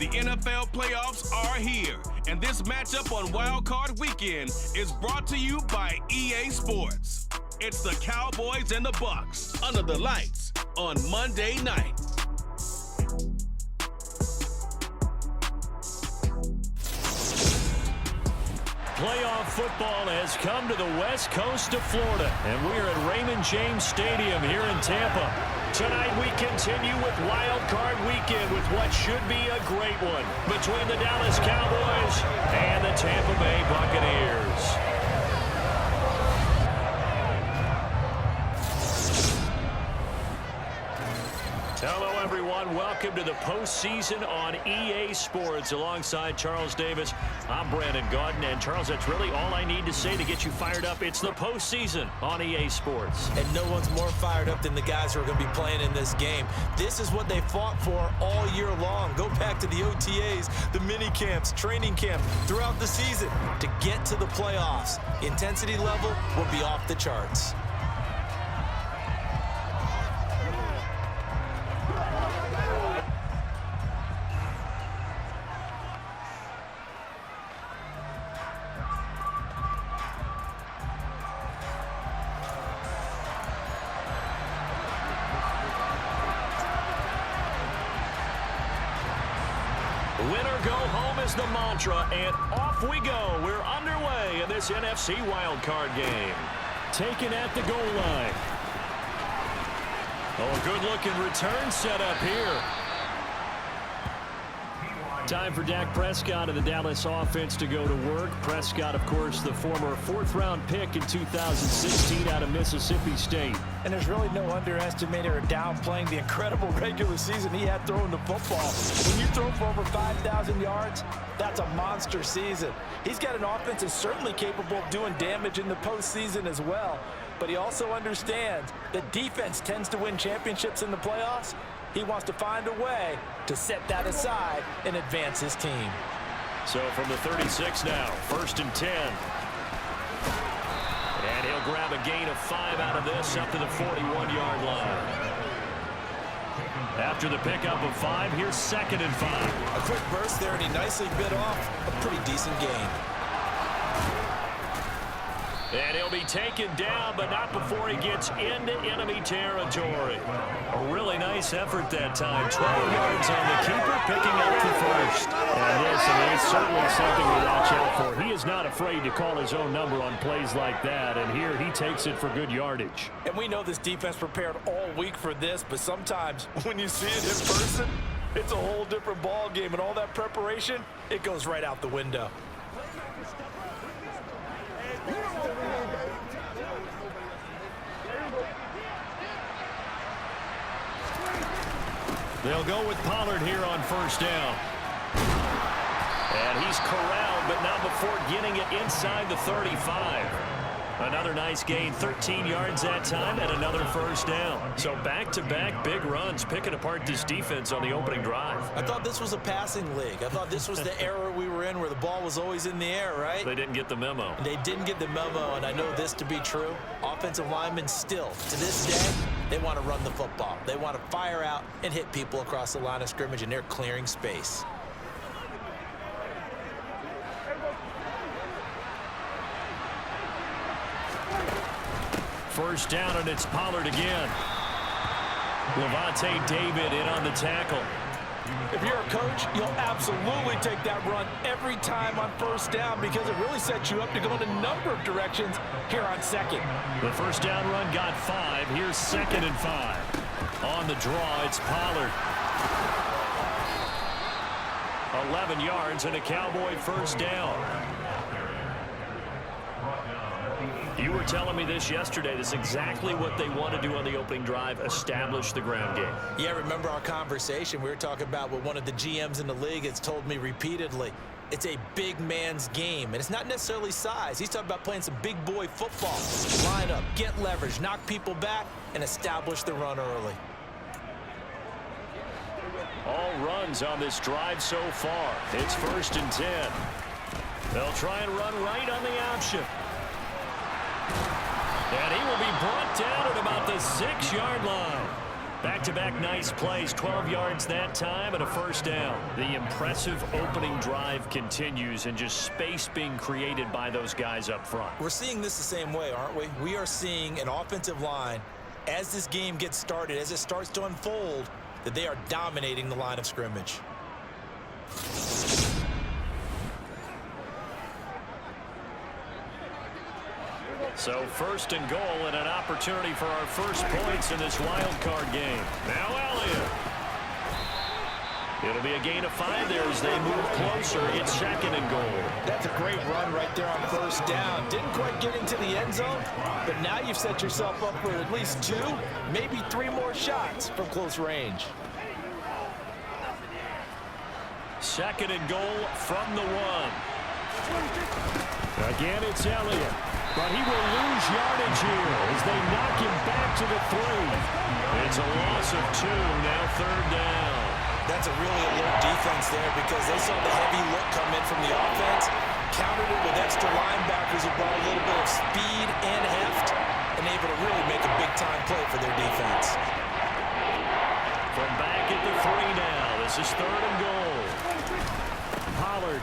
The NFL playoffs are here, and this matchup on Wild Card Weekend is brought to you by EA Sports. It's the Cowboys and the Bucs under the lights on Monday night. Playoff football has come to the west coast of Florida, and we're at Raymond James Stadium here in Tampa. Tonight we continue with Wild Card Weekend with what should be a great one between the Dallas Cowboys and the Tampa Bay Buccaneers. Hello, everyone. Welcome to the postseason on EA Sports. Alongside Charles Davis, I'm Brandon Gaudin. And, Charles, that's really all I need to say to get you fired up. It's the postseason on EA Sports. And no one's more fired up than the guys who are going to be playing in this game. This is what they fought for all year long. Go back to the OTAs, the mini camps, training camp, throughout the season to get to the playoffs. Intensity level will be off the charts. Winner go home is the mantra, and off we go. We're underway in this NFC wildcard game. Taken at the goal line. Oh, a good-looking return set up here. Time for Dak Prescott of the Dallas offense to go to work. Prescott, of course, the former fourth-round pick in 2016 out of Mississippi State. And there's really no underestimating or downplaying the incredible regular season he had throwing the football. When you throw for over 5,000 yards, that's a monster season. He's got an offense that's certainly capable of doing damage in the postseason as well. But he also understands that defense tends to win championships in the playoffs. He wants to find a way to set that aside and advance his team. So from the 36 now, 1st and 10. And he'll grab a gain of 5 out of this up to the 41-yard line. After the pickup of 5, here's 2nd and 5. A quick burst there, and he nicely bit off a pretty decent gain. And he'll be taken down, but not before he gets into enemy territory. A really nice effort that time. 12 yards on the keeper, picking up the first. And this, it's certainly something to watch out for. He is not afraid to call his own number on plays like that, and here he takes it for good yardage. And we know this defense prepared all week for this, but sometimes when you see it in person, it's a whole different ball game, and all that preparation, it goes right out the window. They'll go with Pollard here on 1st down. And he's corralled, but not before getting it inside the 35. Another nice gain, 13 yards that time, and another 1st down. So back-to-back big runs, picking apart this defense on the opening drive. I thought this was a passing league. I thought this was the era we were in where the ball was always in the air, right? They didn't get the memo. They didn't get the memo, and I know this to be true. Offensive linemen still, to this day, they want to run the football. They want to fire out and hit people across the line of scrimmage, and they're clearing space. First down, and it's Pollard again. Levante David in on the tackle. If you're a coach, you'll absolutely take that run every time on 1st down because it really sets you up to go in a number of directions here on 2nd. The 1st down run got 5. Here's 2nd and 5. On the draw, it's Pollard. 11 yards and a Cowboy 1st down. You were telling me this yesterday. This is exactly what they want to do on the opening drive, establish the ground game. Yeah, remember our conversation? We were talking about what one of the GMs in the league has told me repeatedly. It's a big man's game, and it's not necessarily size. He's talking about playing some big boy football. Line up, get leverage, knock people back, and establish the run early. All runs on this drive so far. It's 1st and 10. They'll try and run right on the option. And he will be brought down at about the 6-yard line. Back-to-back nice plays, 12 yards that time and a first down. The impressive opening drive continues and just space being created by those guys up front. We're seeing this the same way, aren't we? We are seeing an offensive line, as this game gets started, as it starts to unfold, that they are dominating the line of scrimmage. So first and goal and an opportunity for our first points in this wild card game. Now Elliott. It'll be a gain of 5 there as they move closer. It's second and goal. That's a great run right there on first down. Didn't quite get into the end zone, but now you've set yourself up for at least 2, maybe 3 more shots from close range. Second and goal from the 1. Again, it's Elliott. But he will lose yardage here as they knock him back to the 3. It's a loss of 2, now third down. That's a really alert defense there because they saw the heavy look come in from the offense, countered it with extra linebackers who brought a little bit of speed and heft, and able to really make a big-time play for their defense. From back at the 3 now, this is third and goal. Pollard.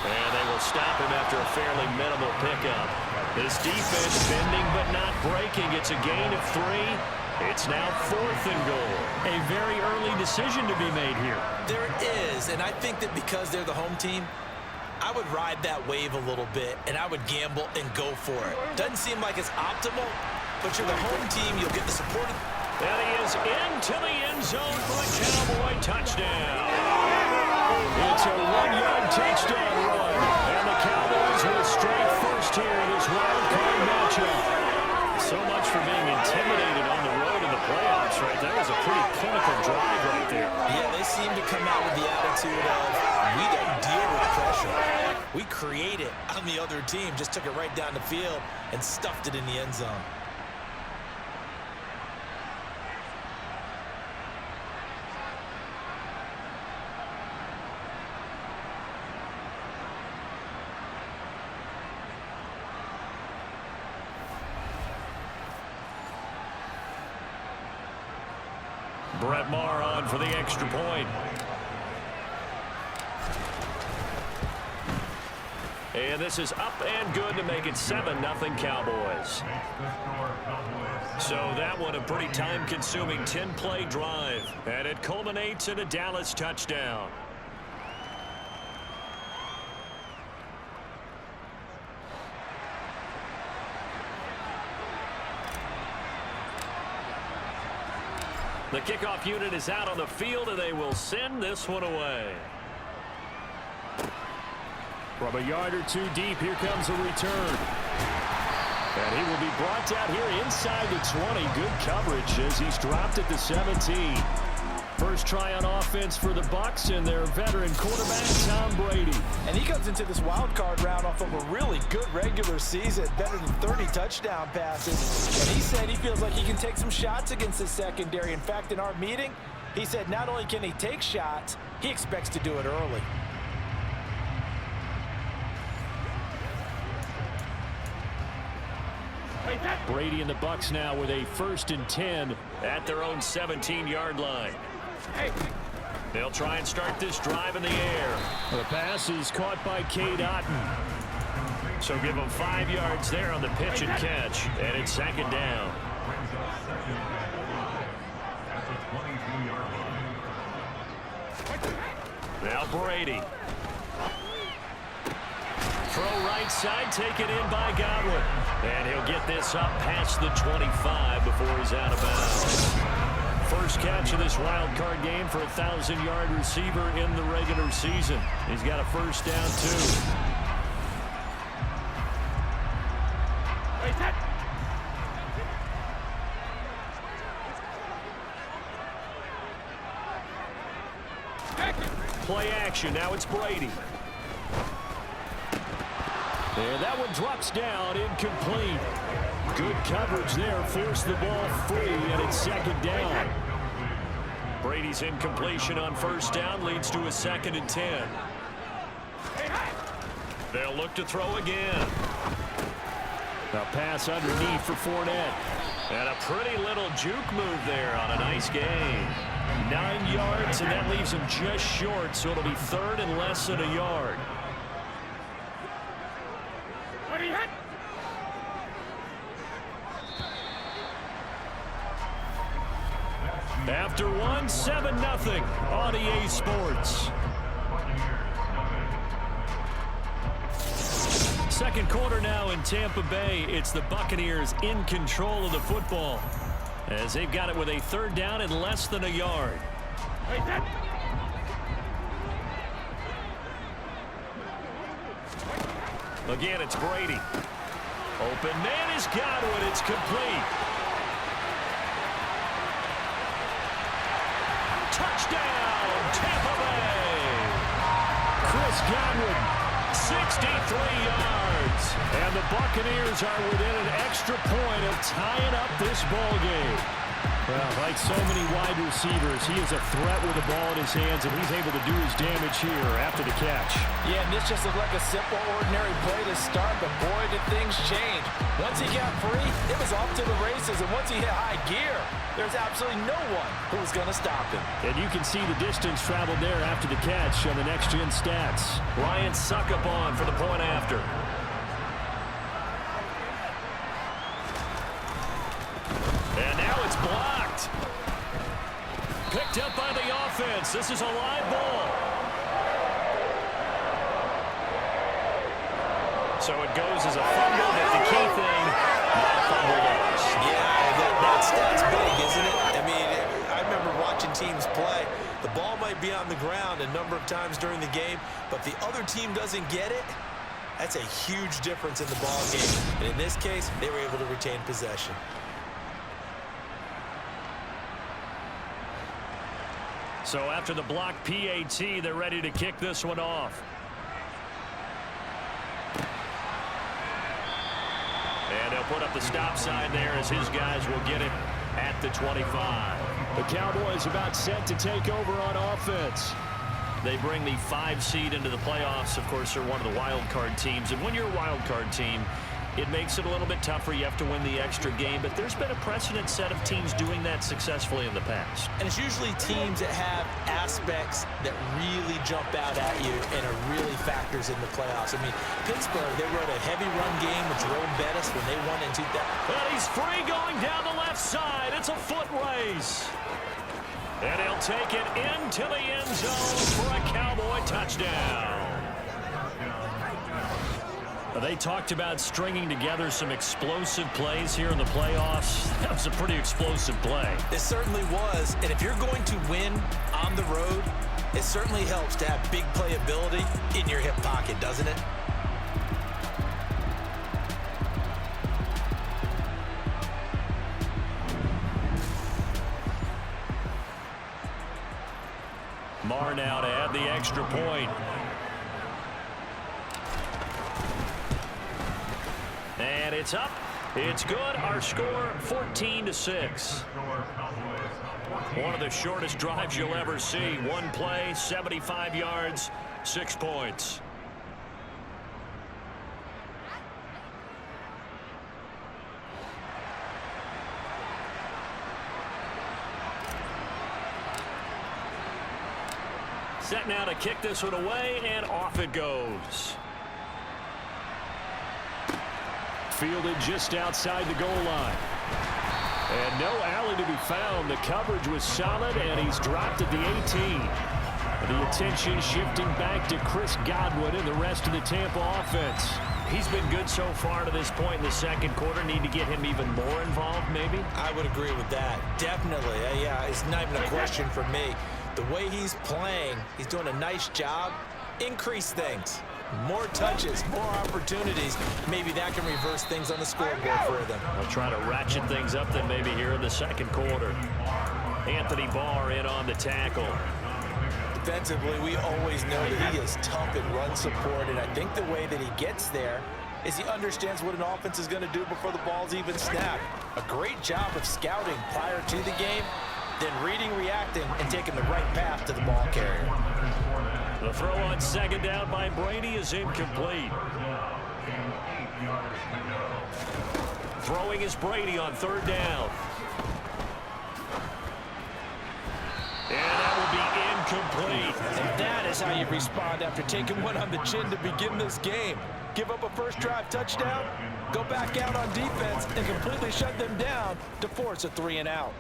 And they will stop him after a fairly minimal pickup. This defense bending but not breaking. It's a gain of 3. It's now fourth and goal. A very early decision to be made here. There is, and I think that because they're the home team, I would ride that wave a little bit, and I would gamble and go for it. Doesn't seem like it's optimal, but you're the home team. You'll get the support. And he is into the end zone for a Cowboy touchdown. It's a 1-yard touchdown run. And the Cowboys will strike first here in this wild card matchup. So much for being intimidated on the road in the playoffs, right? That was a pretty clinical drive right there. Yeah, they seem to come out with the attitude of, we don't deal with pressure. We create it on the other team. Just took it right down the field and stuffed it in the end zone. Brett Maher on for the extra point. And this is up and good to make it 7-0 Cowboys. So that one a pretty time-consuming 10-play drive. And it culminates in a Dallas touchdown. The kickoff unit is out on the field, and they will send this one away. From a yard or 2 deep, here comes a return. And he will be brought down here inside the 20. Good coverage as he's dropped at the 17. First try on offense for the Bucs and their veteran quarterback, Tom Brady. And he comes into this wild card round off of a really good regular season, better than 30 touchdown passes. And he said he feels like he can take some shots against the secondary. In fact, in our meeting, he said not only can he take shots, he expects to do it early. Brady and the Bucs now with a 1st and 10 at their own 17-yard line. They'll try and start this drive in the air. The pass is caught by Cade Otton. So give them 5 yards there on the pitch and catch, and it's second down. Now Brady. Throw right side, taken in by Godwin. And he'll get this up past the 25 before he's out of bounds. First catch of this wild card game for a 1,000-yard receiver in the regular season. He's got a first down, too. Play action. Now it's Brady. And that one drops down, incomplete. Good coverage there, forced the ball free, and it's second down. Brady's incompletion on first down leads to a 2nd and 10. They'll look to throw again. A pass underneath for Fournette. And a pretty little juke move there on a nice gain. 9 yards, and that leaves him just short, so it'll be third and less than a yard. After one, 7-0 on EA Sports. Second quarter now in Tampa Bay. It's the Buccaneers in control of the football as they've got it with a third down and less than a yard. Again, it's Brady. Open man is Godwin. It's complete. Touchdown, Tampa Bay. Chris Godwin, 63 yards. And the Buccaneers are within an extra point of tying up this ball game. Well, like so many wide receivers, he is a threat with the ball in his hands, and he's able to do his damage here after the catch. Yeah, and this just looked like a simple, ordinary play to start, but boy, did things change. Once he got free, it was off to the races, and once he hit high gear, there's absolutely no one who was going to stop him. And you can see the distance traveled there after the catch on the next-gen stats. Ryan Succop for the point after. And now it's blocked. Picked up by the offense. This is a live ball. So it goes as a fumble, but the key thing, not a fumble loss. Yeah, that stat's big, isn't it? I mean, I remember watching teams play. The ball might be on the ground a number of times during the game, but the other team doesn't get it. That's a huge difference in the ball game. And in this case, they were able to retain possession. So after the block PAT, they're ready to kick this one off. And they'll put up the stop sign there as his guys will get it at the 25. The Cowboys about set to take over on offense. They bring the 5 seed into the playoffs. Of course, they're one of the wild card teams. And when you're a wild card team, it makes it a little bit tougher. You have to win the extra game. But there's been a precedent set of teams doing that successfully in the past. And it's usually teams that have aspects that really jump out at you and it really factors in the playoffs. I mean, Pittsburgh, they rode a heavy run game with Jerome Bettis when they won in 2000. And he's free going down the left side. It's a foot race. And he'll take it into the end zone for a Cowboy touchdown. They talked about stringing together some explosive plays here in the playoffs. That was a pretty explosive play. It certainly was. And if you're going to win on the road, it certainly helps to have big playability in your hip pocket, doesn't it? Marr now to add the extra point. And it's up. It's good. Our score, 14-6. One of the shortest drives you'll ever see. One play, 75 yards, 6 points. Set now to kick this one away, and off it goes. Fielded just outside the goal line. And no alley to be found. The coverage was solid, and he's dropped at the 18. The attention shifting back to Chris Godwin and the rest of the Tampa offense. He's been good so far to this point in the second quarter. Need to get him even more involved, maybe? I would agree with that. Definitely. Yeah, it's not even a question for me. The way he's playing, he's doing a nice job. Increase things. More touches, more opportunities. Maybe that can reverse things on the scoreboard for them. They'll try to ratchet things up then maybe here in the second quarter. Anthony Barr in on the tackle. Defensively, we always know that he is tough in run support, and I think the way that he gets there is he understands what an offense is going to do before the ball's even snapped. A great job of scouting prior to the game, then reading, reacting, and taking the right path to the ball carrier. The throw on second down by Brady is incomplete. Throwing is Brady on 3rd down. And that will be incomplete. And that is how you respond after taking one on the chin to begin this game. Give up a first drive touchdown, go back out on defense, and completely shut them down to force a 3-and-out.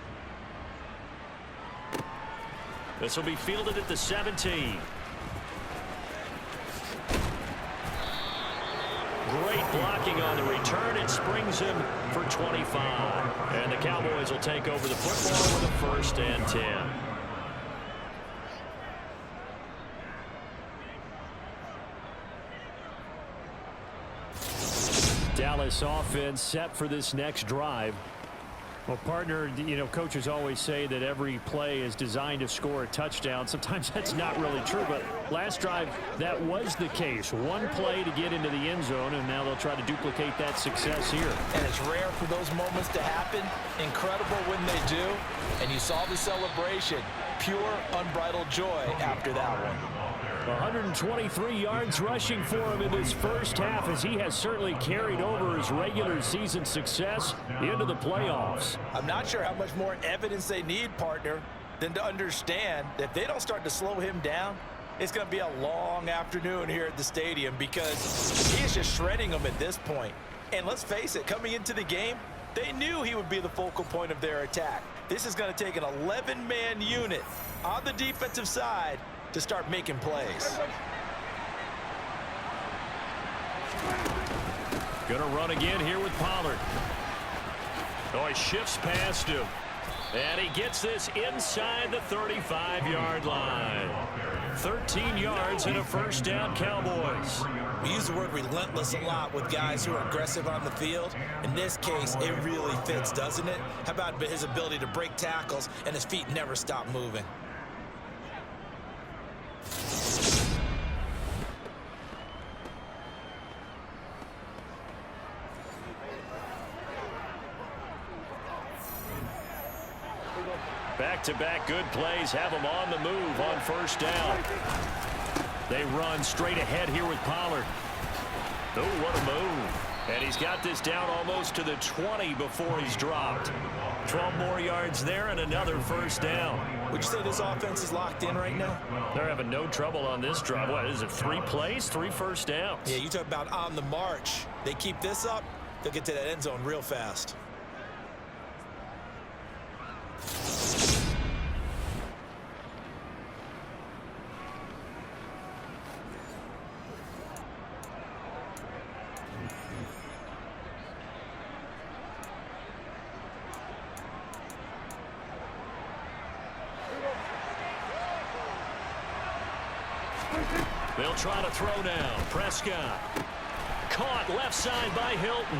This will be fielded at the 17. Great blocking on the return. It springs him for 25. And the Cowboys will take over the football with a 1st and 10. Dallas offense set for this next drive. Well, partner, you know, coaches always say that every play is designed to score a touchdown. Sometimes that's not really true, but last drive, that was the case. One play to get into the end zone, and now they'll try to duplicate that success here. And it's rare for those moments to happen. Incredible when they do. And you saw the celebration. Pure, unbridled joy after that one. 123 yards rushing for him in this first half, as he has certainly carried over his regular season success into the playoffs. I'm not sure how much more evidence they need, partner, than to understand that if they don't start to slow him down, it's going to be a long afternoon here at the stadium, because he is just shredding them at this point. And let's face it, coming into the game, they knew he would be the focal point of their attack. This is going to take an 11-man unit on the defensive side to start making plays. Gonna run again here with Pollard. Oh, he shifts past him. And he gets this inside the 35-yard line. 13 yards and a 1st down, Cowboys. We use the word relentless a lot with guys who are aggressive on the field. In this case, it really fits, doesn't it? How about his ability to break tackles and his feet never stop moving? Back-to-back good plays have him on the move on 1st down. They run straight ahead here with Pollard. Oh, what a move. And he's got this down almost to the 20 before he's dropped. 12 more yards there and another 1st down. Would you say this offense is locked in right now? They're having no trouble on this drive. What is it, 3 plays, 3 1st downs? Yeah, you talk about on the march. They keep this up, they'll get to that end zone real fast. They'll try to throw now. Prescott. Caught left side by Hilton.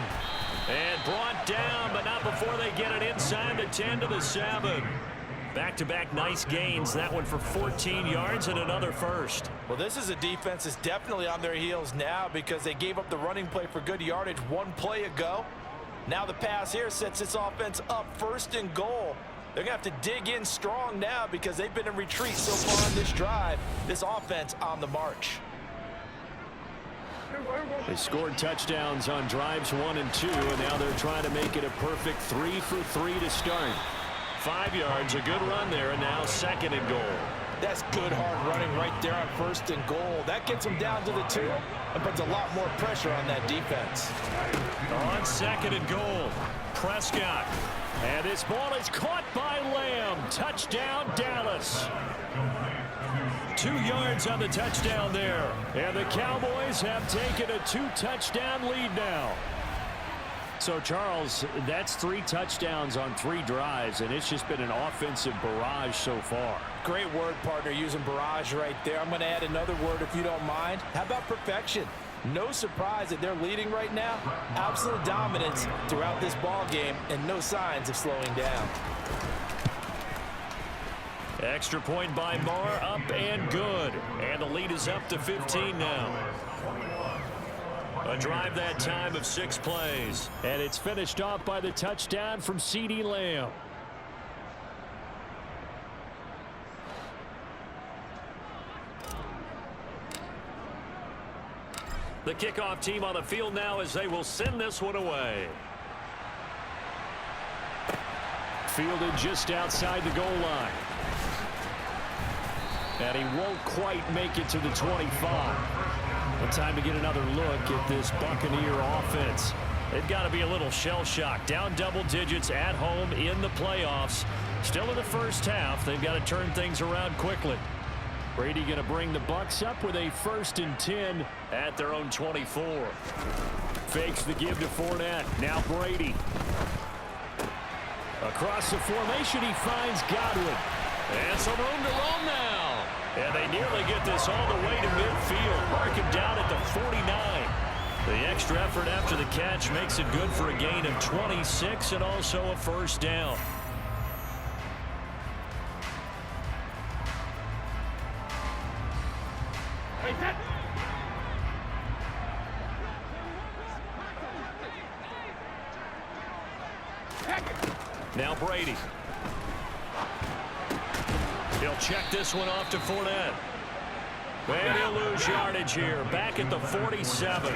And brought down, but not before they get it inside the 10 to the 7. Back-to-back nice gains. That one for 14 yards and another 1st. Well, this is a defense that's definitely on their heels now, because they gave up the running play for good yardage one play ago. Now the pass here sets this offense up 1st and goal. They're going to have to dig in strong now, because they've been in retreat so far on this drive. This offense on the march. They scored touchdowns on drives 1 and 2, and now they're trying to make it a perfect 3 for 3 to start. 5 yards, a good run there, and now 2nd and goal. That's good hard running right there on 1st and goal. That gets them down to the 2 and puts a lot more pressure on that defense. On 2nd and goal, Prescott. And this ball is caught by Lamb. Touchdown, Dallas. 2 yards on the touchdown there. And the Cowboys have taken a 2-touchdown lead now. So, Charles, that's 3 touchdowns on 3 drives, and it's just been an offensive barrage so far. Great word, partner, using barrage right there. I'm going to add another word if you don't mind. How about perfection? No surprise that they're leading right now. Absolute dominance throughout this ball game, and no signs of slowing down. Extra point by Marr, up and good. And the lead is up to 15 now. A drive that time of 6 plays. And it's finished off by the touchdown from CeeDee Lamb. The kickoff team on the field now, as they will send this one away. fielded just outside the goal line. And he won't quite make it to the 25. But time to get another look at this Buccaneer offense. They've got to be a little shell-shocked. Down double digits at home in the playoffs. Still in the first half. They've got to turn things around quickly. Brady going to bring the Bucs up with a 1st and 10 at their own 24. Fakes the give to Fournette. Now Brady. Across the formation, he finds Godwin. And some room to roam now. And they nearly get this all the way to midfield. Mark him down at the 49. The extra effort after the catch makes it good for a gain of 26 and also a 1st down. Now Brady. He'll check this one off to Fournette. And he'll lose yardage here. Back at the 47.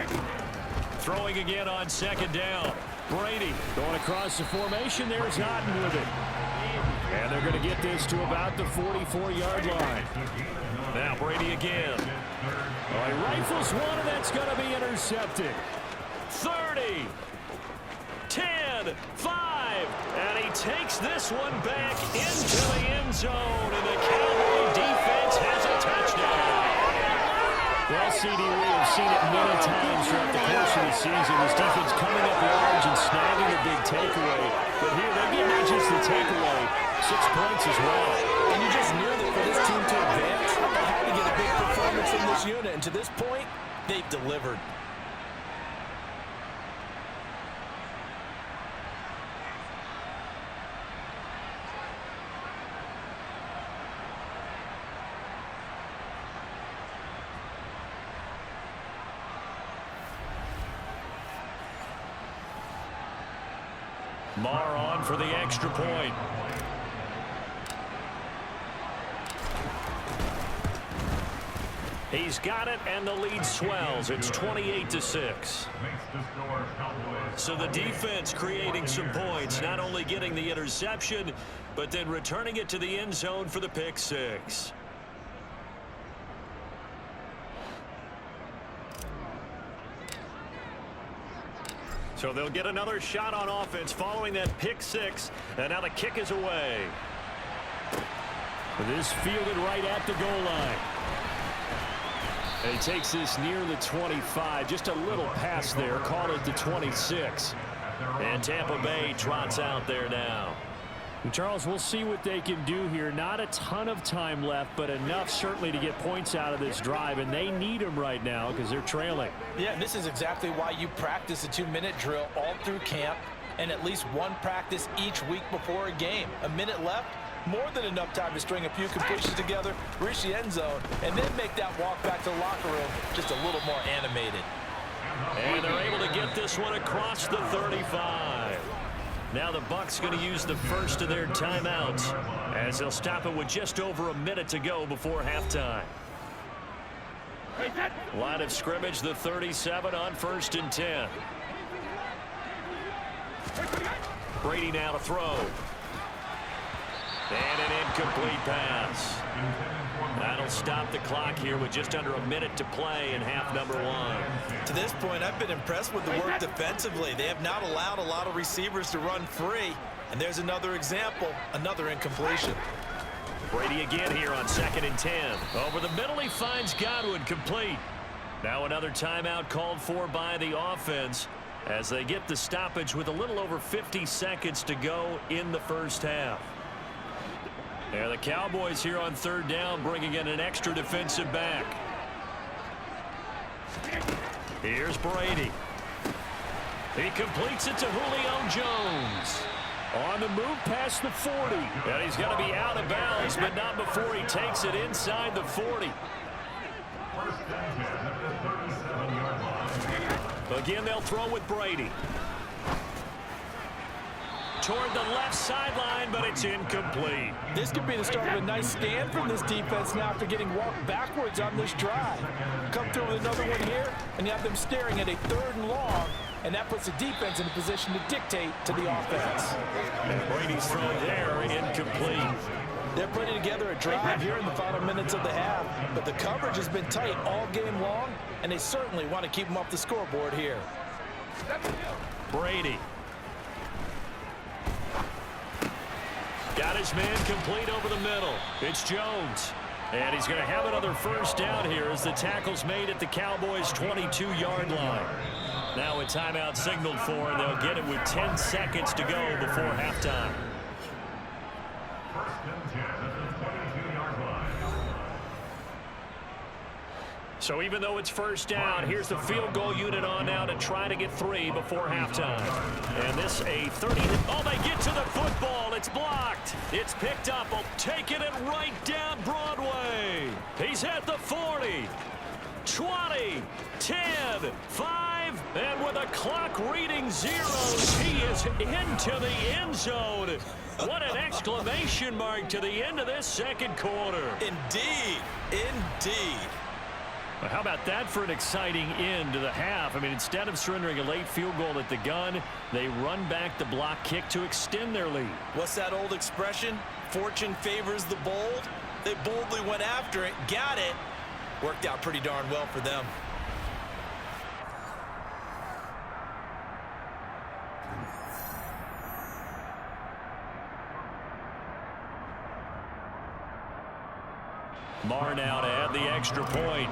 Throwing again on 2nd down. Brady going across the formation. There's Otten with it. And they're going to get this to about the 44-yard line. Now Brady again. Oh, he rifles one, and that's going to be intercepted. 30. 10, 5, and he takes this one back into the end zone, and the Cowboy defense has a touchdown. Well, CD, we have seen it many times throughout the course of the season. This defense coming up large and snagging a big takeaway. But here, they get not just the takeaway, 6 points as well. And you just knew that for this team to advance, they had to get a big performance from this unit. And to this point, they've delivered. Marr on for the extra point. He's got it, and the lead swells. It's 28-6. So the defense creating some points, not only getting the interception, but then returning it to the end zone for the pick 6. So they'll get another shot on offense following that pick 6, and now the kick is away. This fielded right at the goal line. And he takes this near the 25, just a little pass there, call it the 26. And Tampa Bay trots out there now. Charles, we'll see what they can do here. Not a ton of time left, but enough certainly to get points out of this drive, and they need them right now because they're trailing. Yeah, and this is exactly why you practice a 2-minute drill all through camp and at least one practice each week before a game. A minute left, more than enough time to string a few completions together, reach the end zone, and then make that walk back to the locker room just a little more animated. And they're able to get this one across the 35. Now the Bucs going to use the first of their timeouts as they'll stop it with just over a minute to go before halftime. Line of scrimmage, the 37 on 1st and 10. Brady now to throw. And an incomplete pass. That'll stop the clock here with just under a minute to play in half number 1. To this point, I've been impressed with the work defensively. They have not allowed a lot of receivers to run free. And there's another example, another incompletion. Brady again here on 2nd and 10. Over the middle, he finds Godwin complete. Now another timeout called for by the offense as they get the stoppage with a little over 50 seconds to go in the first half. And the Cowboys here on 3rd down, bringing in an extra defensive back. Here's Brady. He completes it to Julio Jones. On the move past the 40. And he's going to be out of bounds, but not before he takes it inside the 40. Again, they'll throw with Brady. Toward the left sideline, but it's incomplete. This could be the start of a nice stand from this defense now after getting walked backwards on this drive. Come through with another one here, and you have them staring at a 3rd and long and that puts the defense in a position to dictate to the offense. And Brady's throw there incomplete. They're putting together a drive here in the final minutes of the half, but the coverage has been tight all game long, and they certainly want to keep them off the scoreboard here. Brady. Got his man complete over the middle. It's Jones. And he's going to have another first down here as the tackle's made at the Cowboys' 22-yard line. Now a timeout signaled for, and they'll get it with 10 seconds to go before halftime. So even though it's first down, here's the field goal unit on now to try to get 3 before halftime. And this a 30. Oh, they get to the football. It's blocked. It's picked up. Taking it right down Broadway. He's at the 40, 20, 10, 5, and with a clock reading zeros, he is into the end zone. What an exclamation mark to the end of this second quarter. Indeed. Indeed. How about that for an exciting end to the half? I mean, instead of surrendering a late field goal at the gun, they run back the block kick to extend their lead. What's that old expression? Fortune favors the bold. They boldly went after it, got it. Worked out pretty darn well for them. Marr now to add the extra point.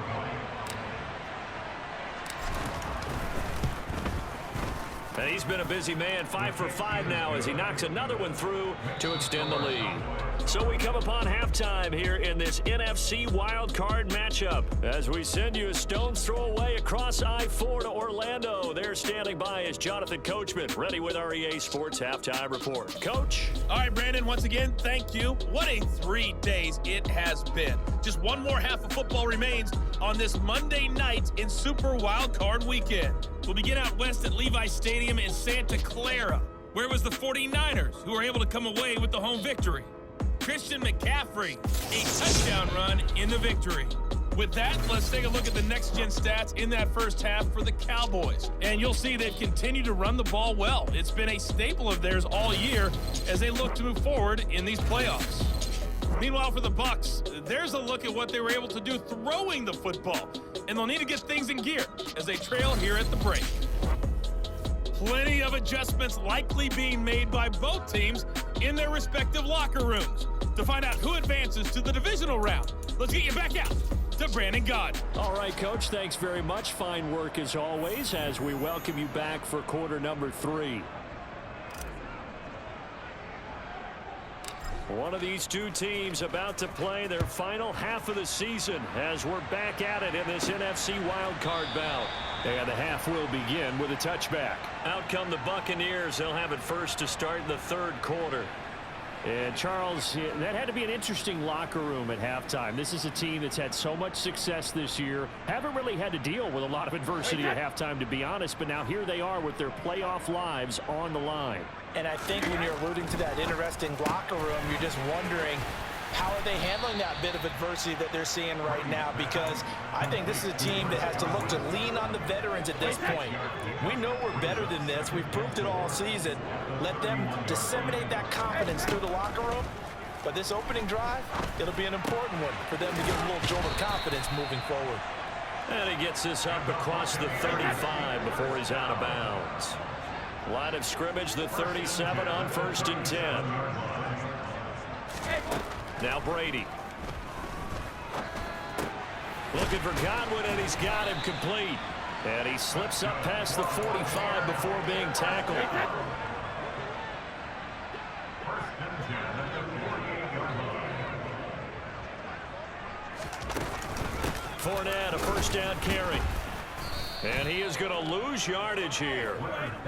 And he's been a busy man, 5 for 5 now as he knocks another one through to extend the lead. So we come upon halftime here in this NFC wildcard matchup as we send you a stone's throw away across I-4 to Orlando. There standing by is Jonathan Coachman, ready with our EA Sports Halftime Report. Coach? All right, Brandon, once again, thank you. What a 3 days it has been. Just one more half of football remains on this Monday night in Super Wildcard Weekend. We'll begin out west at Levi Stadium in Santa Clara. Where was the 49ers, who were able to come away with the home victory? Christian McCaffrey, a touchdown run in the victory. With that, let's take a look at the next-gen stats in that first half for the Cowboys. And you'll see they've continued to run the ball well. It's been a staple of theirs all year as they look to move forward in these playoffs. Meanwhile, for the Bucs, there's a look at what they were able to do throwing the football. And they'll need to get things in gear as they trail here at the break. Plenty of adjustments likely being made by both teams in their respective locker rooms. To find out who advances to the divisional round, let's get you back out to Brandon God. All right, Coach, thanks very much. Fine work as always as we welcome you back for quarter number 3. One of these two teams about to play their final half of the season as we're back at it in this NFC wildcard bout. And the half will begin with a touchback. Out come the Buccaneers. They'll have it first to start the third quarter. And Charles, that had to be an interesting locker room at halftime. This is a team that's had so much success this year. Haven't really had to deal with a lot of adversity at halftime, to be honest. But now here they are with their playoff lives on the line. And I think when you're alluding to that interesting locker room, you're just wondering, how are they handling that bit of adversity that they're seeing right now? Because I think this is a team that has to look to lean on the veterans at this point. We know we're better than this. We've proved it all season. Let them disseminate that confidence through the locker room. But this opening drive, it'll be an important one for them to get a little jolt of confidence moving forward. And he gets this up across the 35 before he's out of bounds. Line of scrimmage, the 37 on 1st and 10. Now Brady. Looking for Godwin, and he's got him complete. And he slips up past the 45 before being tackled. Fournette, a first down carry. And he is going to lose yardage here.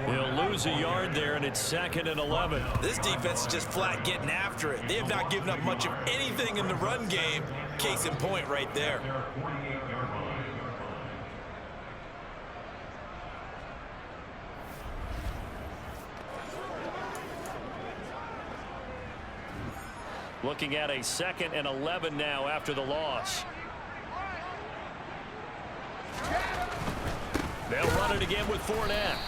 He'll lose a yard there, and it's 2nd and 11. This defense is just flat getting after it. They have not given up much of anything in the run game. Case in point right there. Looking at a 2nd and 11 now after the loss. They'll run it again with Fournette.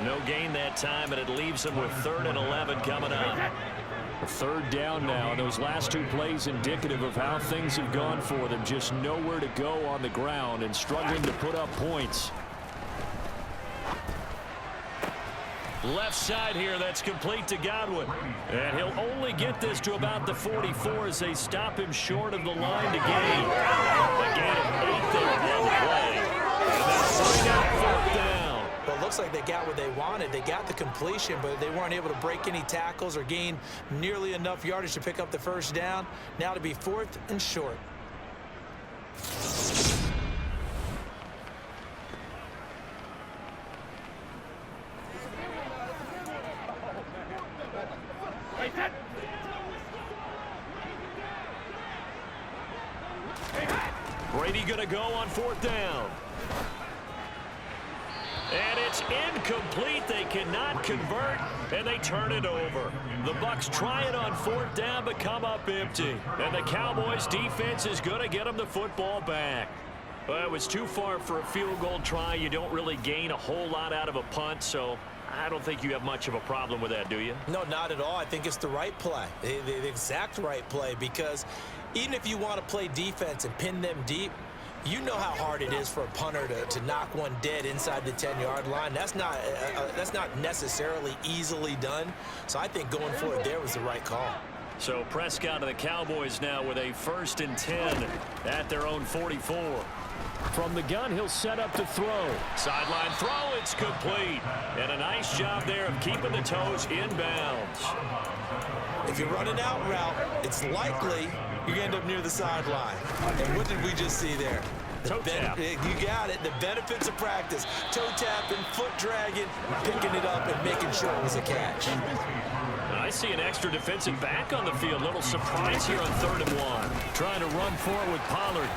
No gain that time, and it leaves them with 3rd and 11 coming up. A 3rd down now. Those last 2 plays indicative of how things have gone for them. Just nowhere to go on the ground and struggling to put up points. Left side here, that's complete to Godwin. And he'll only get this to about the 44 as they stop him short of the line to gain. A gain of 8 there on the play. And that's bring out 4th down. Well, it looks like they got what they wanted. They got the completion, but they weren't able to break any tackles or gain nearly enough yardage to pick up the 1st down. Now to be 4th and short. Brady going to go on 4th down. And it's incomplete. They cannot convert, and they turn it over. The Bucs try it on 4th down, but come up empty. And the Cowboys defense is going to get them the football back. Well, it was too far for a field goal try. You don't really gain a whole lot out of a punt, so I don't think you have much of a problem with that, do you? No, not at all. I think it's the right play, the exact right play, because even if you want to play defense and pin them deep, you know how hard it is for a punter to knock one dead inside the 10-yard line. That's not necessarily easily done. So I think going for it there was the right call. So Prescott and the Cowboys now with a 1st and 10 at their own 44. From the gun, he'll set up to throw. Sideline throw, it's complete. And a nice job there of keeping the toes inbounds. If you're running out route, it's likely you're going to end up near the sideline. And what did we just see there? Toe tap. You got it. The benefits of practice. Toe tapping, foot dragging, picking it up, and making sure it was a catch. I see an extra defensive back on the field. Little surprise here on 3rd and 1. Trying to run forward with Pollard.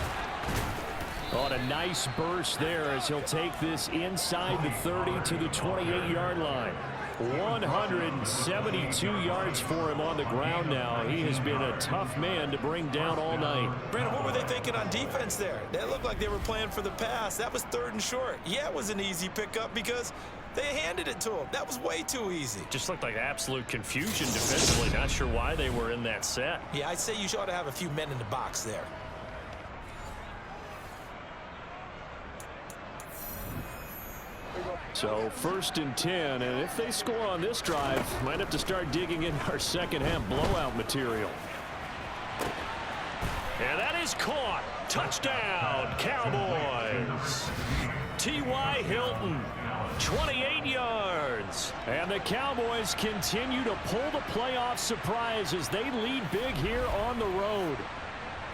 On a nice burst there as he'll take this inside the 30 to the 28-yard line. 172 yards for him on the ground now. He has been a tough man to bring down all night. Brandon, what were they thinking on defense there? They looked like they were playing for the pass. That was 3rd and short. Yeah, it was an easy pickup because they handed it to him. That was way too easy. Just looked like absolute confusion defensively. Not sure why they were in that set. Yeah, I'd say you ought to have a few men in the box there. So 1st and 10, and if they score on this drive, might have to start digging in our second-half blowout material. And that is caught. Touchdown, Cowboys. T.Y. Hilton, 28 yards. And the Cowboys continue to pull the playoff surprise as they lead big here on the road.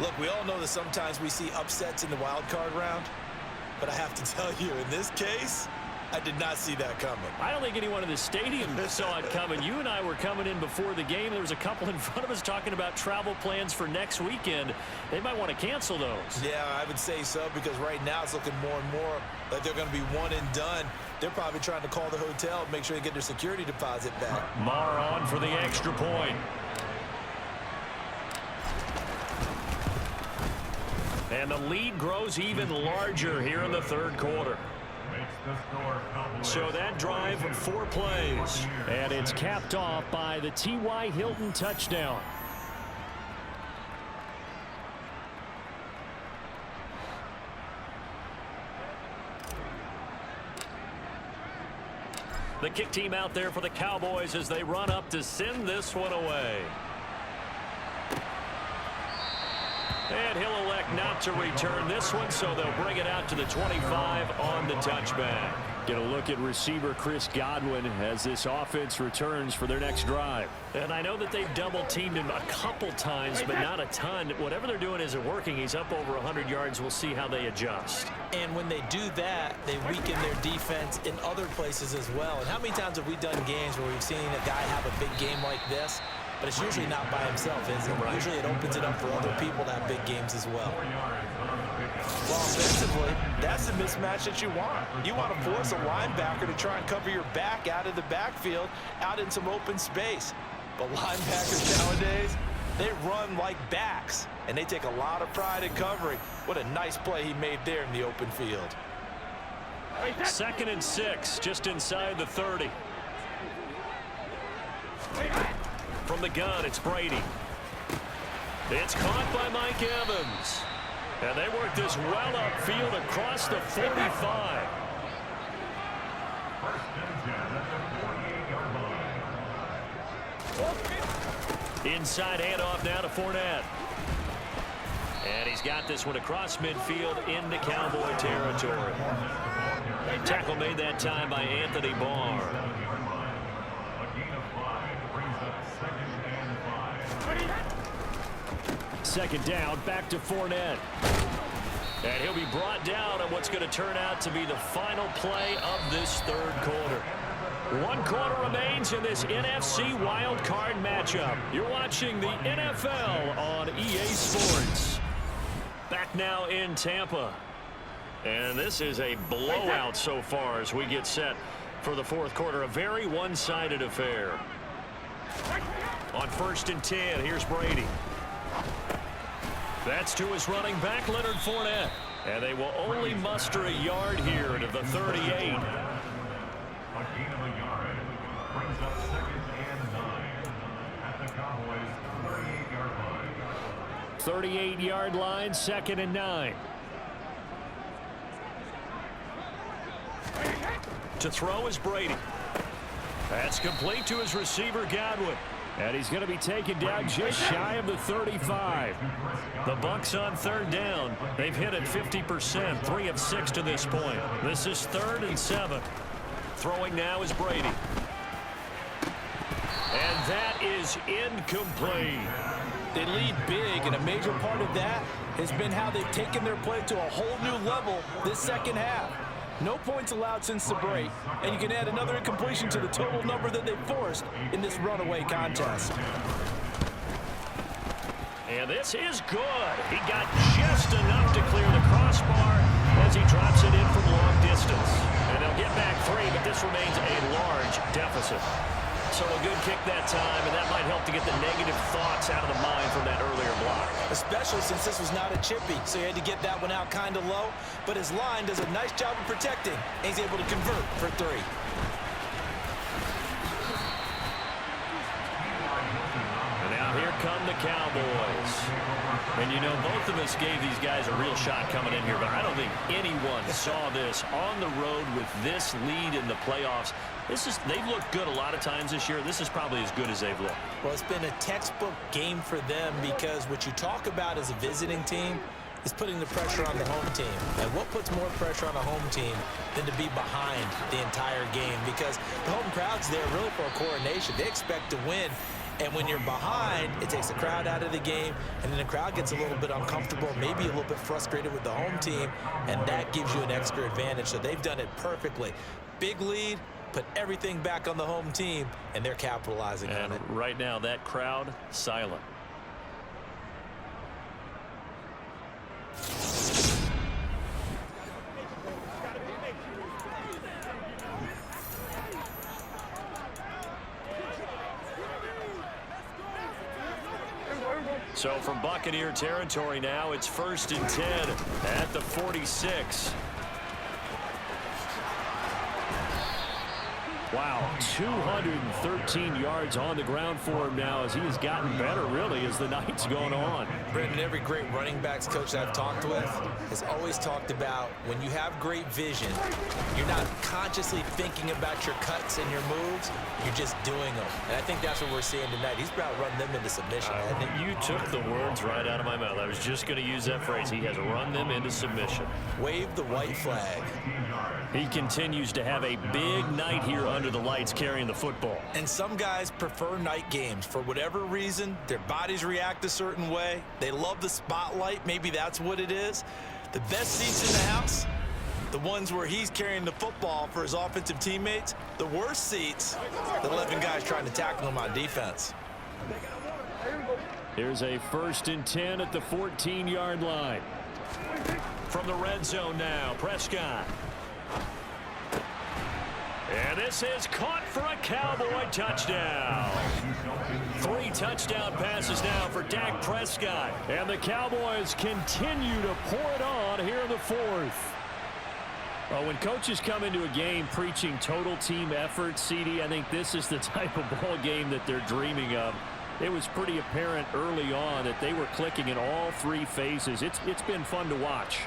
Look, we all know that sometimes we see upsets in the wild card round, but I have to tell you, in this case, I did not see that coming. I don't think anyone in the stadium saw it coming. You and I were coming in before the game. There was a couple in front of us talking about travel plans for next weekend. They might want to cancel those. Yeah, I would say so, because right now it's looking more and more like they're going to be one and done. They're probably trying to call the hotel, make sure they get their security deposit back. Marr on for the extra point. And the lead grows even larger here in the 3rd quarter. So that drive, 4 plays. And it's capped off by the T.Y. Hilton touchdown. The kick team out there for the Cowboys as they run up to send this one away. And he'll elect not to return this one, so they'll bring it out to the 25 on the touchback. Get a look at receiver Chris Godwin as this offense returns for their next drive. And I know that they've double-teamed him a couple times, but not a ton. Whatever they're doing isn't working. He's up over 100 yards. We'll see how they adjust. And when they do that, they weaken their defense in other places as well. And how many times have we done games where we've seen a guy have a big game like this? But it's usually not by himself, is it? Right. Usually it opens it up for other people to have big games as well. Well, offensively, that's the mismatch that you want. You want to force a linebacker to try and cover your back out of the backfield, out in some open space. But linebackers nowadays, they run like backs, and they take a lot of pride in covering. What a nice play he made there in the open field. 2nd and 6, just inside the 30. From the gun, it's Brady. It's caught by Mike Evans. And they work this well upfield across the 45. Inside handoff now to Fournette. And he's got this one across midfield into Cowboy territory. Tackle made that time by Anthony Barr. Second down, back to Fournette. And he'll be brought down on what's going to turn out to be the final play of this third quarter. 1 quarter remains in this NFC wild card matchup. You're watching the NFL on EA Sports. Back now in Tampa. And this is a blowout so far as we get set for the fourth quarter. A very one-sided affair. On 1st and 10, here's Brady. That's to his running back, Leonard Fournette. And they will only muster a yard here to the 38. 38-yard line, 2nd and 9. To throw is Brady. That's complete to his receiver, Godwin. And he's going to be taken down just shy of the 35. The Bucs on 3rd down. They've hit it 50%, 3 of 6 to this point. This is 3rd and 7. Throwing now is Brady. And that is incomplete. They lead big, and a major part of that has been how they've taken their play to a whole new level this second half. No points allowed since the break, and you can add another incompletion to the total number that they forced in this runaway contest. And this is good. He got just enough to clear the crossbar as he drops it in from long distance. And they'll get back 3, but this remains a large deficit. So a good kick that time, and that might help to get the negative thoughts out of the mind from that earlier block. Especially since this was not a chippy, so he had to get that one out kind of low. But his line does a nice job of protecting, and he's able to convert for 3. And now here come the Cowboys. And, you know, both of us gave these guys a real shot coming in here, but I don't think anyone saw this on the road with this lead in the playoffs. They've looked good a lot of times this year. This is probably as good as they've looked. Well, it's been a textbook game for them because what you talk about as a visiting team is putting the pressure on the home team. And what puts more pressure on a home team than to be behind the entire game? Because the home crowd's there really for a coronation. They expect to win. And when you're behind, it takes the crowd out of the game, and then the crowd gets a little bit uncomfortable, maybe a little bit frustrated with the home team, and that gives you an extra advantage. So they've done it perfectly. Big lead, put everything back on the home team, and they're capitalizing on it. And right now, that crowd, silent. So from Buccaneer territory now, it's 1st and 10 at the 46. Wow, 213 yards on the ground for him now as he has gotten better, really, as the night's gone on. Brendan, every great running backs coach I've talked with has always talked about when you have great vision, you're not consciously thinking about your cuts and your moves, you're just doing them. And I think that's what we're seeing tonight. He's about to run them into submission. You took the words right out of my mouth. I was just going to use that phrase. He has run them into submission. Wave the white flag. He continues to have a big night here under the lights carrying the football. And some guys prefer night games. For whatever reason, their bodies react a certain way. They love the spotlight. Maybe that's what it is. The best seats in the house, the ones where he's carrying the football for his offensive teammates. The worst seats, the 11 guys trying to tackle him on defense. Here's a 1st and 10 at the 14-yard line. From the red zone now, Prescott. And this is caught for a Cowboy touchdown. 3 touchdown passes now for Dak Prescott. And the Cowboys continue to pour it on here in the 4th. Well, when coaches come into a game preaching total team effort, CD, I think this is the type of ball game that they're dreaming of. It was pretty apparent early on that they were clicking in all three phases. It's been fun to watch.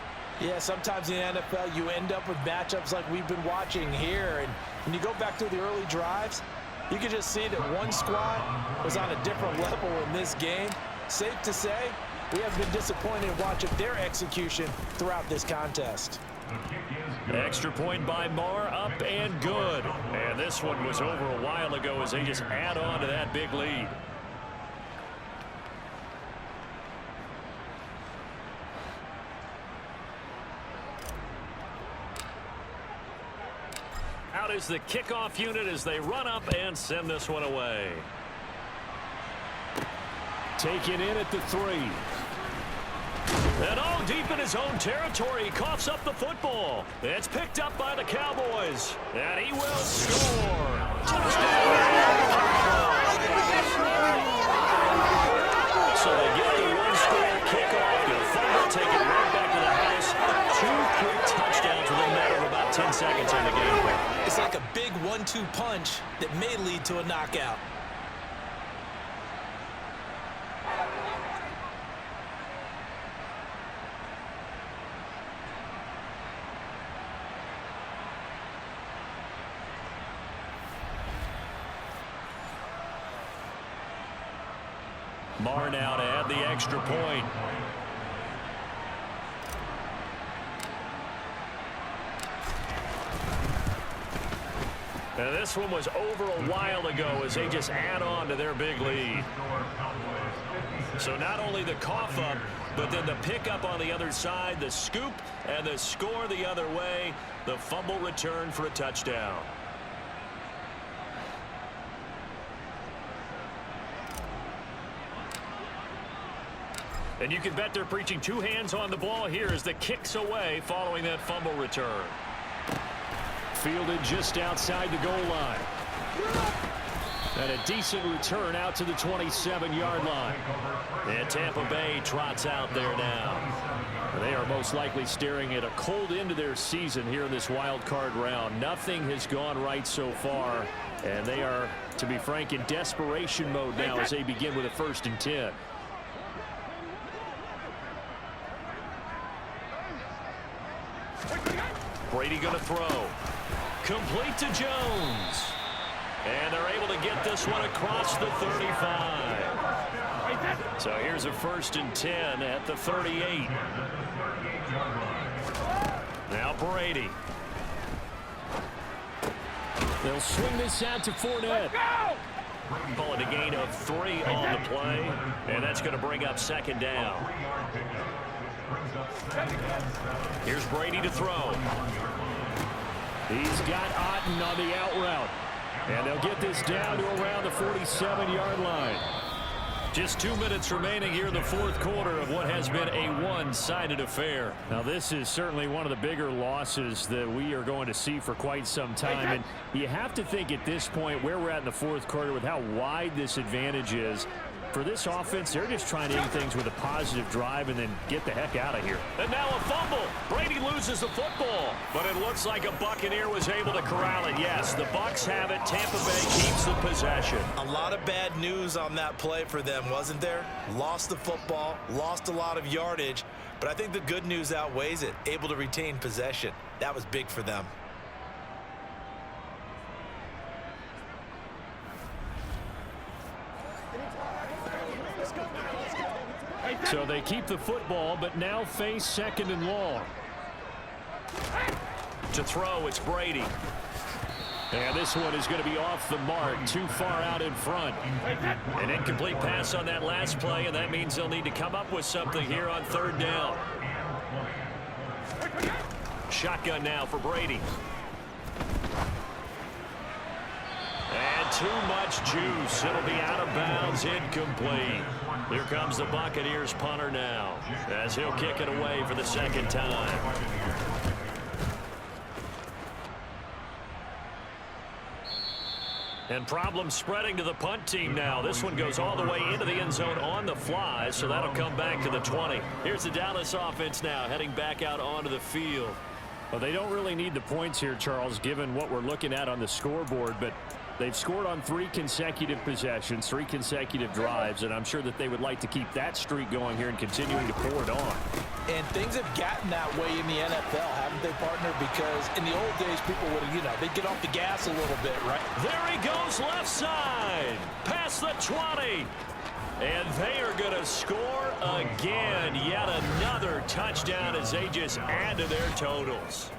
Yeah, sometimes in the NFL you end up with matchups like we've been watching here. And when you go back to the early drives, you can just see that one squad was on a different level in this game. Safe to say, we have been disappointed watching their execution throughout this contest. Extra point by Marr, up and good. And this one was over a while ago as they just add on to that big lead. Out is the kickoff unit as they run up and send this one away. Taken in at the 3. And all deep in his own territory, he coughs up the football. It's picked up by the Cowboys. And he will score. So they get the one-score kickoff. They'll fumble, take it right back to the house. 2 quick touchdowns within a matter of about 10 seconds on the game plan. It's like a big 1-2 punch that may lead to a knockout. Marr now to add the extra point. And this one was over a while ago as they just add on to their big lead. So not only the cough up, but then the pickup on the other side, the scoop, and the score the other way. The fumble return for a touchdown. And you can bet they're preaching 2 hands on the ball here as the kick's away following that fumble return. Fielded just outside the goal line. And a decent return out to the 27-yard line. And Tampa Bay trots out there now. They are most likely staring at a cold end to their season here in this wild card round. Nothing has gone right so far. And they are, to be frank, in desperation mode now as they begin with a 1st and 10. Brady going to throw. Complete to Jones. And they're able to get this one across the 35. So here's a 1st and 10 at the 38. Now Brady. They'll swing this out to Fournette. Call it a gain of 3 on the play. And that's going to bring up 2nd down. Here's Brady to throw. He's got Otten on the out route. And they'll get this down to around the 47-yard line. Just 2 minutes remaining here in the 4th quarter of what has been a one-sided affair. Now, this is certainly one of the bigger losses that we are going to see for quite some time. And you have to think at this point where we're at in the 4th quarter with how wide this advantage is. For this offense, they're just trying to end things with a positive drive and then get the heck out of here. And now a fumble. Brady loses the football. But it looks like a Buccaneer was able to corral it. Yes, the Bucs have it. Tampa Bay keeps the possession. A lot of bad news on that play for them, wasn't there? Lost the football, lost a lot of yardage. But I think the good news outweighs it. Able to retain possession. That was big for them. So they keep the football, but now face 2nd and long. To throw, it's Brady. And this one is going to be off the mark, too far out in front. An incomplete pass on that last play, and that means they'll need to come up with something here on 3rd down. Shotgun now for Brady. And too much juice. It'll be out of bounds, incomplete. Here comes the Buccaneers punter now as he'll kick it away for the 2nd time. And problems spreading to the punt team now. This one goes all the way into the end zone on the fly, so that'll come back to the 20. Here's the Dallas offense now heading back out onto the field. Well, they don't really need the points here, Charles, given what we're looking at on the scoreboard, but they've scored on 3 consecutive possessions, 3 consecutive drives, and I'm sure that they would like to keep that streak going here and continuing to pour it on. And things have gotten that way in the NFL, haven't they, partner? Because in the old days, people would have, they'd get off the gas a little bit, right? There he goes, left side, past the 20. And they are going to score again. Yet another touchdown as they just add to their totals.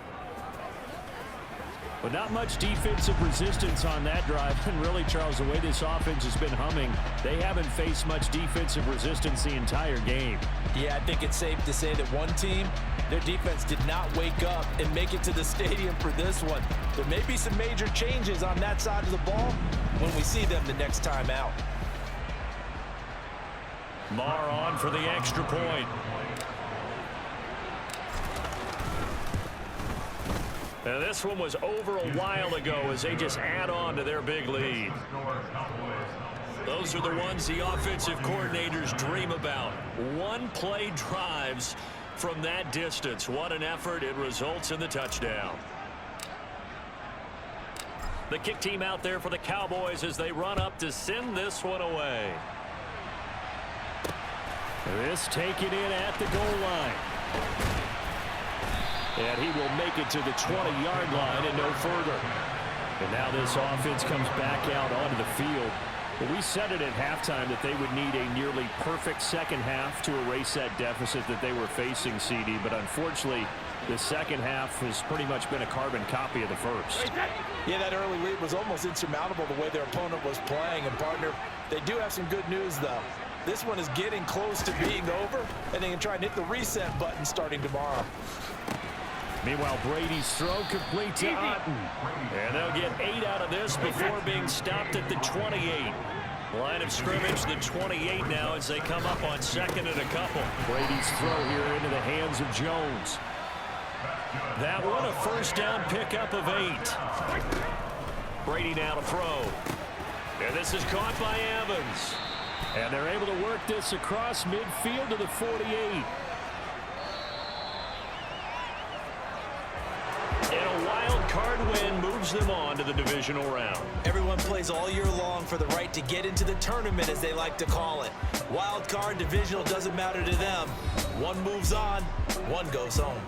But not much defensive resistance on that drive. And really, Charles, the way this offense has been humming, they haven't faced much defensive resistance the entire game. Yeah, I think it's safe to say that one team, their defense did not wake up and make it to the stadium for this one. There may be some major changes on that side of the ball when we see them the next time out. Marr on for the extra point. Now this one was over a while ago as they just add on to their big lead. Those are the ones the offensive coordinators dream about. One-play drives from that distance. What an effort. It results in the touchdown. The kick team out there for the Cowboys as they run up to send this one away. This taken in at the goal line. And he will make it to the 20-yard line and no further. And now this offense comes back out onto the field. But we said it at halftime that they would need a nearly perfect second half to erase that deficit that they were facing, CD. But unfortunately, the second half has pretty much been a carbon copy of the first. Yeah, that early lead was almost insurmountable the way their opponent was playing. And, partner, they do have some good news, though. This one is getting close to being over, and they can try and hit the reset button starting tomorrow. Meanwhile, Brady's throw complete to Otten. And they'll get 8 out of this before being stopped at the 28. Line of scrimmage, the 28 now as they come up on second and a couple. Brady's throw here into the hands of Jones. That one a first down pickup of 8. Brady now to throw. And this is caught by Evans. And they're able to work this across midfield to the 48. And a wild card win moves them on to the divisional round. Everyone plays all year long for the right to get into the tournament, as they like to call it. Wild card, divisional, doesn't matter to them. One moves on, one goes home.